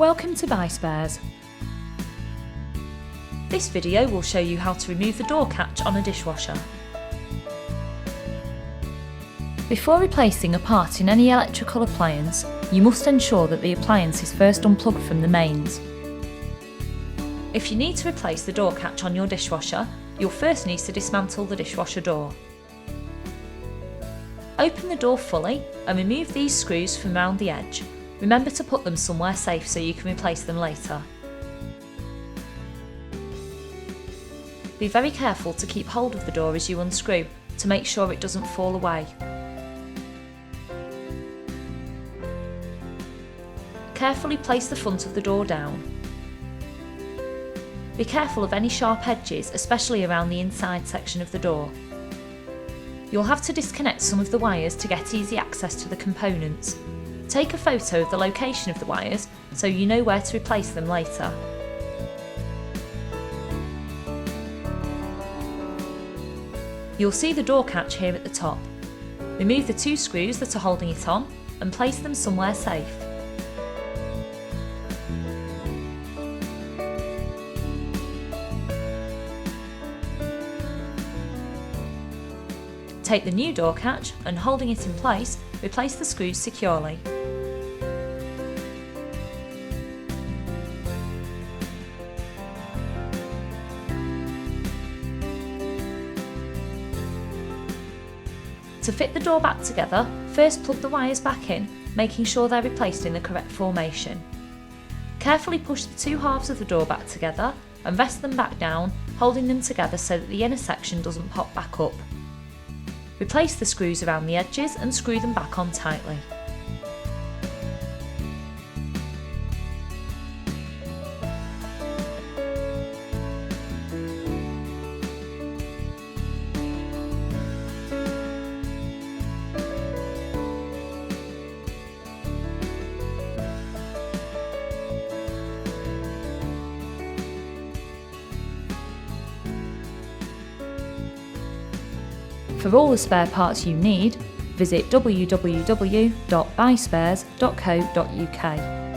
Welcome to BuySpares. This video will show you how to remove the door catch on a dishwasher. Before replacing a part in any electrical appliance, you must ensure that the appliance is first unplugged from the mains. If you need to replace the door catch on your dishwasher, you'll first need to dismantle the dishwasher door. Open the door fully and remove these screws from around the edge. Remember to put them somewhere safe so you can replace them later. Be very careful to keep hold of the door as you unscrew to make sure it doesn't fall away. Carefully place the front of the door down. Be careful of any sharp edges, especially around the inside section of the door. You'll have to disconnect some of the wires to get easy access to the components. Take a photo of the location of the wires so you know where to replace them later. You'll see the door catch here at the top. Remove the two screws that are holding it on and place them somewhere safe. Take the new door catch and, holding it in place, replace the screws securely. To fit the door back together, first plug the wires back in, making sure they're replaced in the correct formation. Carefully push the two halves of the door back together and rest them back down, holding them together so that the inner section doesn't pop back up. Replace the screws around the edges and screw them back on tightly. For all the spare parts you need, visit www.buyspares.co.uk.